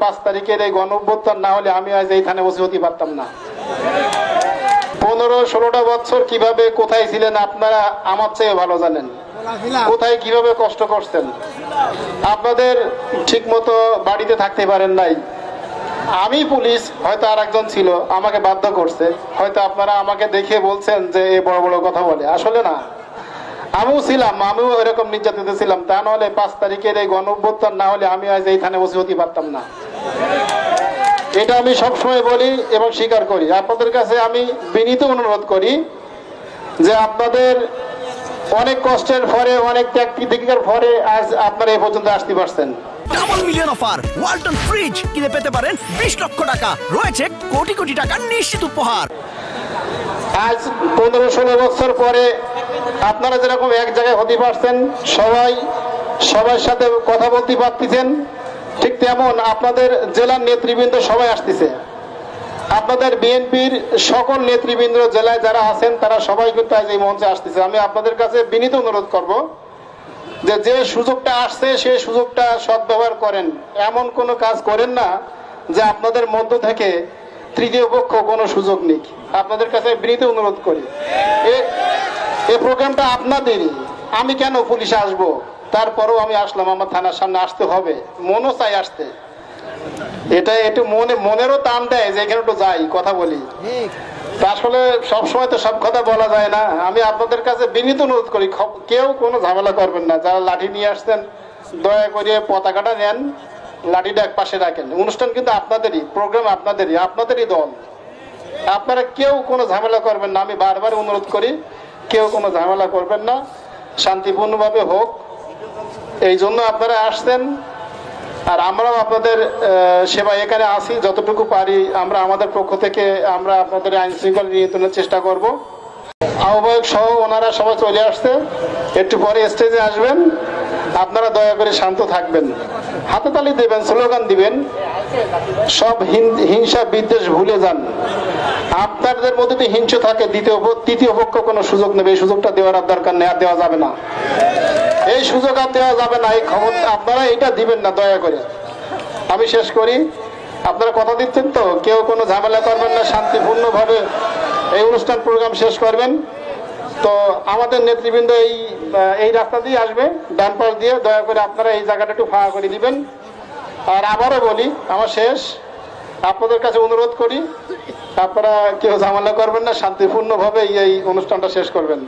5 তারিখের এই গণঅভ্যুত্থান না হলে আমি আজ এইখানে বসে হতে পারতাম না। 15-16টা বছর কিভাবে কোথায় ছিলেন আপনারা আমার চেয়ে ভালো জানেন, কোথায় কিভাবে কষ্ট করছেন। আপনাদের ঠিক মতো বাড়িতে থাকতে পারেন নাই। আমি পুলিশ, হয়তো আর একজন ছিল, আমাকে বাধ্য করছে। হয়তো আপনারা আমাকে দেখে বলছেন যে এ বড় বড় কথা বলে, আসলে না। আমিও ছিলাম, আমিও এরকম নির্যাতিত ছিলাম। তা নাহলে 5 তারিখের এই গণঅভ্যুত্থান না হলে আমি আজ এইখানে বসে হতে পারতাম না। এটা আমি সবসময় বলি এবং স্বীকার করি। আপনাদের কাছে আমি বিনীত অনুরোধ করি যে আপনাদের অনেক কষ্টের পরে, অনেক ত্যাগ তিতিক্ষার পরে আজ আপনারা এই পর্যন্ত আসতে পারছেন। Double million offer, Walton fridge কিনে পেতে পারেন 20 লক্ষ টাকা, রয়েছে কোটি কোটি টাকার নিশ্চিত উপহার। আজ 15-16 বছর পরে আপনারা যেরকম এক জায়গায় হতে পারছেন, সবার সাথে কথা বলতে পারতেছেন, ঠিক তেমন আপনাদের জেলার নেতৃবৃন্দ সবাই আসতেছে। আপনাদের বিএনপির সকল নেতৃবৃন্দ জেলায় যারা আছেন তারা সবাই কিন্তু আজ এই মঞ্চে আসতেছে। আমি আপনাদের কাছে বিনীত অনুরোধ করব যে সুযোগটা আসছে সেই সুযোগটা সদ্ব্যবহার করেন। এমন কোনো কাজ করেন না যে আপনাদের মধ্য থেকে তৃতীয় পক্ষ কোনো সুযোগ নিক। আপনাদের কাছে বিনীত অনুরোধ করি, এই প্রোগ্রামটা আপনাদেরই। আমি কেন পুলিশে আসবো? তারপরেও আমি আসলাম, আমার থানার সামনে আসতে হবে, মনও চাই আসতে। এটা একটু মনেরও টান দেয় যে এখানে একটু যাই, কথা বলি। আসলে সবসময় তো সব কথা বলা যায় না। আমি আপনাদের কাছে বিনীত অনুরোধ করি, কেউ কোনো ঝামেলা করবেন না। যারা লাঠি নিয়ে আসছেন দয়া করে পতাকাটা নেন, লাঠিটা এক পাশে রাখেন। অনুষ্ঠান কিন্তু আপনাদেরই, প্রোগ্রাম আপনাদেরই দল। আপনারা কেউ কোনো ঝামেলা করবেন না। আমি বারবার অনুরোধ করি, কেউ কোনো ঝামেলা করবেন না, শান্তিপূর্ণভাবে হোক। এই জন্য আপনারা আসছেন। আর আমরাও আপনাদের সেবা এখানে আসি, যতটুকু পারি আমরা আমাদের পক্ষ থেকে আমরা আপনাদের আইন শৃঙ্খলা নিয়ন্ত্রণের চেষ্টা করব। আহ্বায়ক সহ ওনারা সবাই চলে আসছে, একটু পরে স্টেজে আসবেন। আপনারা দয়া করে শান্ত থাকবেন, হাতে তালি দেবেন, স্লোগান দিবেন, সব হিংসা বিদ্বেষ ভুলে যান। আপনাদের মধ্যে যদি হিংসা থাকে তৃতীয় পক্ষ কোনো সুযোগ নেবে, এই সুযোগটা দেওয়ার দরকার নেই, আর দেওয়া যাবে না। এই সুযোগ আর দেওয়া যাবে না, এই ক্ষমতা আপনারা এটা দিবেন না দয়া করে। আমি শেষ করি, আপনারা কথা দিচ্ছেন তো, কেউ কোনো ঝামেলা করবেন না, শান্তিপূর্ণভাবে এই অনুষ্ঠান প্রোগ্রাম শেষ করবেন। তো আমাদের নেতৃবৃন্দ এই রাস্তা দিয়ে আসবে, ডান পাশ দিয়ে। দয়া করে আপনারা এই জায়গাটা একটু ফাঁকা করে দিবেন। আর আবারও বলি, আমার শেষ, আপনাদের কাছে অনুরোধ করি আপনারা কেউ ঝামেলা করবেন না, শান্তিপূর্ণভাবে এই অনুষ্ঠানটা শেষ করবেন।